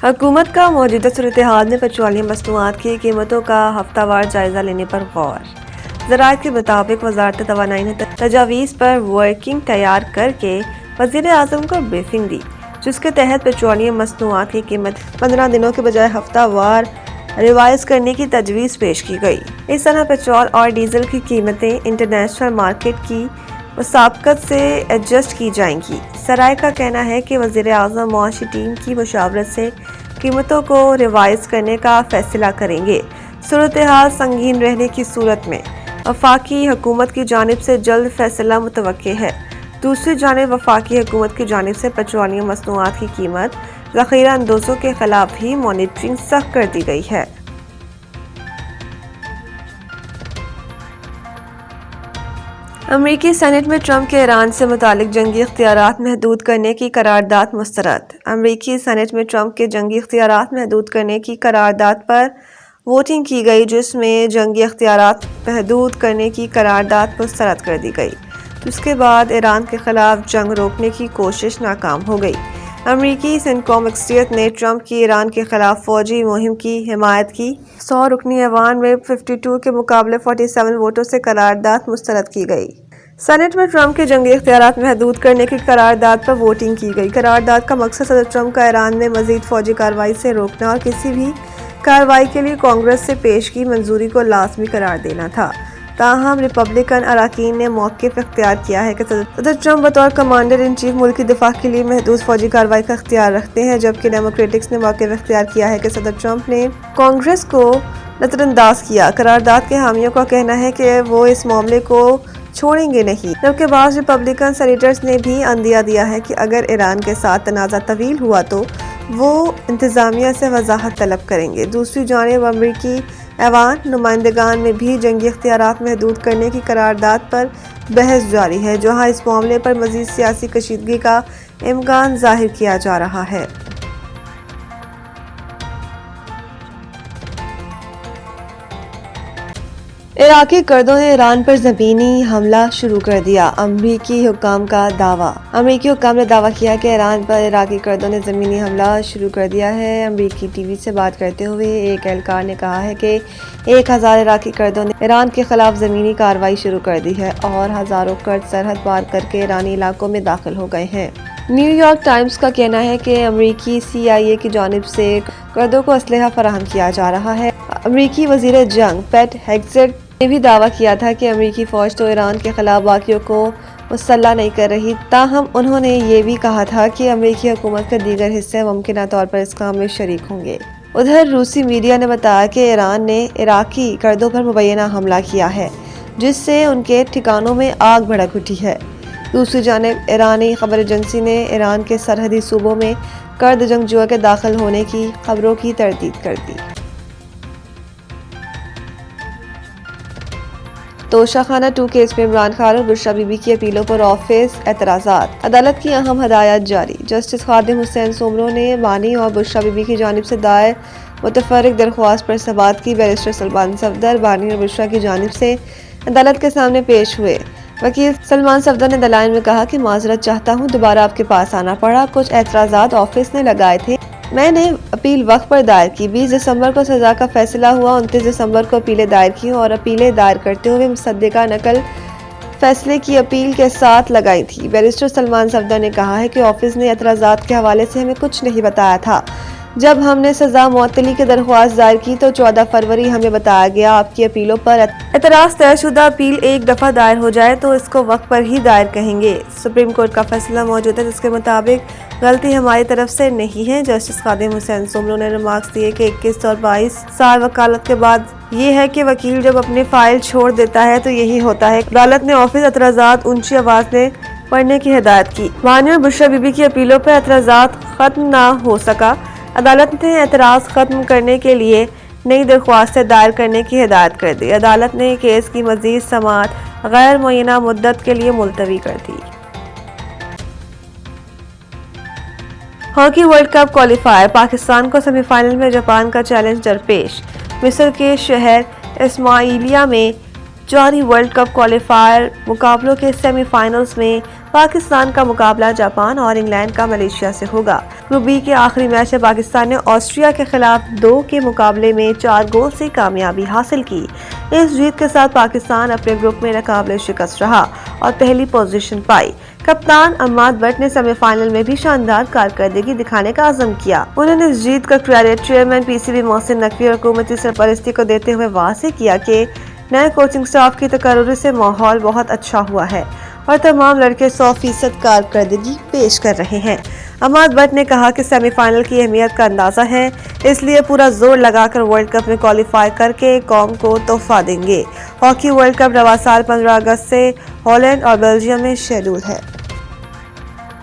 حکومت کا موجودہ صورتحال میں پیٹرولیم مصنوعات کی قیمتوں کا ہفتہ وار جائزہ لینے پر غور۔ ذرائع کے مطابق وزارت توانائی نے تجاویز پر ورکنگ تیار کر کے وزیر اعظم کو بریفنگ دی، جس کے تحت پیٹرولیم مصنوعات کی قیمت 15 دنوں کے بجائے ہفتہ وار ریوائز کرنے کی تجویز پیش کی گئی۔ اس طرح پیٹرول اور ڈیزل کی قیمتیں انٹرنیشنل مارکیٹ کی مسابقت سے ایڈجسٹ کی جائیں گی۔ ذرائع کا کہنا ہے کہ وزیر اعظم معاشی ٹیم کی مشاورت سے قیمتوں کو ریوائز کرنے کا فیصلہ کریں گے۔ صورتحال سنگین رہنے کی صورت میں وفاقی حکومت کی جانب سے جلد فیصلہ متوقع ہے۔ دوسری جانب وفاقی حکومت کی جانب سے پیٹرولیم مصنوعات کی قیمت ذخیرہ اندوزوں کے خلاف بھی مانیٹرنگ سخت کر دی گئی ہے۔ امریکی سینیٹ میں ٹرمپ کے ایران سے متعلق جنگی اختیارات محدود کرنے کی قرارداد مسترد۔ امریکی سینیٹ میں ٹرمپ کے جنگی اختیارات محدود کرنے کی قرارداد پر ووٹنگ کی گئی، جس میں جنگی اختیارات محدود کرنے کی قرارداد مسترد کر دی گئی، جس کے بعد ایران کے خلاف جنگ روکنے کی کوشش ناکام ہو گئی۔ امریکی سینکوم اکثریت نے ٹرمپ کی ایران کے خلاف فوجی مہم کی حمایت کی۔ 100 رکنی ایوان میں 52 کے مقابلے 47 ووٹوں سے قرارداد مسترد کی گئی۔ سینیٹ میں ٹرمپ کے جنگی اختیارات محدود کرنے کی قرارداد پر ووٹنگ کی گئی۔ قرارداد کا مقصد صدر ٹرمپ کا ایران میں مزید فوجی کارروائی سے روکنا اور کسی بھی کارروائی کے لیے کانگریس سے پیش کی منظوری کو لازمی قرار دینا تھا۔ تاہم ریپبلکن اراکین نے موقف اختیار کیا ہے کہ صدر ٹرمپ بطور کمانڈر ان چیف ملکی دفاع کے لیے محدود فوجی کارروائی کا اختیار رکھتے ہیں، جبکہ ڈیموکریٹکس نے موقف اختیار کیا ہے کہ صدر ٹرمپ نے کانگریس کو نظر انداز کیا۔ قرارداد کے حامیوں کا کہنا ہے کہ وہ اس معاملے کو چھوڑیں گے نہیں، جبکہ بعض ریپبلکن سینیٹرز نے بھی عندیہ دیا ہے کہ اگر ایران کے ساتھ تنازع طویل ہوا تو وہ انتظامیہ سے وضاحت طلب کریں گے۔ دوسری جانب امریکی ایوان نمائندگان میں بھی جنگی اختیارات محدود کرنے کی قرارداد پر بحث جاری ہے، جہاں اس معاملے پر مزید سیاسی کشیدگی کا امکان ظاہر کیا جا رہا ہے۔ عراقی کردوں نے ایران پر زمینی حملہ شروع کر دیا، امریکی حکام کا دعویٰ۔ امریکی حکام نے دعویٰ کیا کہ ایران پر عراقی کردوں نے زمینی حملہ شروع کر دیا ہے۔ امریکی ٹی وی سے بات کرتے ہوئے ایک اہلکار نے کہا ہے کہ 1000 عراقی کردوں نے ایران کے خلاف زمینی کارروائی شروع کر دی ہے اور ہزاروں کرد سرحد پار کر کے ایرانی علاقوں میں داخل ہو گئے ہیں۔ نیو یارک ٹائمز کا کہنا ہے کہ امریکی CIA کی جانب سے کردوں کو اسلحہ فراہم کیا جا رہا ہے۔ امریکی وزیر جنگ پیٹ ہیگسیٹ نے بھی دعویٰ کیا تھا کہ امریکی فوج تو ایران کے خلاف باغیوں کو مسلح نہیں کر رہی، تاہم انہوں نے یہ بھی کہا تھا کہ امریکی حکومت کے دیگر حصے ممکنہ طور پر اس کام میں شریک ہوں گے۔ ادھر روسی میڈیا نے بتایا کہ ایران نے عراقی کردوں پر مبینہ حملہ کیا ہے، جس سے ان کے ٹھکانوں میں آگ بھڑک اٹھی ہے۔ دوسری جانب ایرانی خبر ایجنسی نے ایران کے سرحدی صوبوں میں کرد جنگجوؤں کے داخل ہونے کی خبروں کی تردید کر دی۔ توشہ خانہ 2 کیس میں عمران خان اور بشریٰ بی بی کی اپیلوں پر آفس اعتراضات۔ عدالت کی اہم ہدایات جاری۔ جسٹس خادم حسین سومرو نے بانی اور بشریٰ بی بی کی جانب سے دائر متفرق درخواست پر سماعت کی۔ بیرسٹر سلمان صفدر بانی اور بشریٰ کی جانب سے عدالت کے سامنے پیش ہوئے۔ وکیل سلمان صفدر نے دلائل میں کہا کہ معذرت چاہتا ہوں، دوبارہ آپ کے پاس آنا پڑا، کچھ اعتراضات آفس نے لگائے تھے، میں نے اپیل وقت پر دائر کی، 20 دسمبر کو سزا کا فیصلہ ہوا، 29 دسمبر کو اپیلیں دائر کی اور اپیلیں دائر کرتے ہوئے مصدقہ نقل فیصلے کی اپیل کے ساتھ لگائی تھی۔ بیرسٹر سلمان صفدر نے کہا ہے کہ آفس نے اعتراضات کے حوالے سے ہمیں کچھ نہیں بتایا تھا۔ جب ہم نے سزا معطلی کی درخواست دائر کی تو 14 فروری ہمیں بتایا گیا آپ کی اپیلوں پر اعتراض طے شدہ اپیل ایک دفعہ دائر ہو جائے تو اس کو وقت پر ہی دائر کہیں گے۔ سپریم کورٹ کا فیصلہ موجود ہے، جس کے مطابق غلطی ہماری طرف سے نہیں ہے۔ جسٹس خادم حسین سومرو نے ریمارکس دیے کہ 21 اور 22 سال وکالت کے بعد یہ ہے کہ وکیل جب اپنی فائل چھوڑ دیتا ہے تو یہی ہوتا ہے۔ عدالت نے آفس اعتراضات اونچی آواز میں پڑھنے کی ہدایت کی۔ بانی اور بشریٰ بی بی کی اپیلوں پر اعتراضات ختم نہ ہو سکا، عدالت نے اعتراض ختم کرنے کے لیے نئی درخواستیں دائر کرنے کی ہدایت کر دی۔ عدالت نے کیس کی مزید سماعت غیر معینہ مدت کے لیے ملتوی کر دی۔ Hockey World Cup qualifier, Pakistan کو سیمی فائنل میں جاپان کا چیلنج درپیش۔ مصر کے شہر اسماعیلیہ میں جاری ورلڈ کپ کوالیفائر مقابلوں کے سیمی فائنلز میں پاکستان کا مقابلہ جاپان اور انگلینڈ کا ملیشیا سے ہوگا۔ گروپ بی کے آخری میچ میں پاکستان نے آسٹریا کے خلاف 2 کے مقابلے میں 4 گول سے کامیابی حاصل کی۔ اس جیت کے ساتھ پاکستان اپنے گروپ میں ناقابل شکست رہا اور پہلی پوزیشن پائی۔ کپتان عماد بٹ نے سیمی فائنل میں بھی شاندار کارکردگی دکھانے کا عزم کیا۔ انہوں نے اس جیت کا credit chairman P C B Mohsin Naqvi اور حکومتی سرپرستی کو دیتے ہوئے واضح کیا کہ نئے کوچنگ سٹاف کی تقرری سے ماحول بہت اچھا ہوا ہے اور تمام لڑکے 100% کارکردگی پیش کر رہے ہیں۔ عماد بٹ نے کہا کہ سیمی فائنل کی اہمیت کا اندازہ ہے، اس لیے پورا زور لگا کر ورلڈ کپ میں کوالیفائی کر کے قوم کو تحفہ دیں گے۔ ہاکی ورلڈ کپ رواں سال 15 اگست سے ہالینڈ اور بیلجیم میں شیڈول ہے۔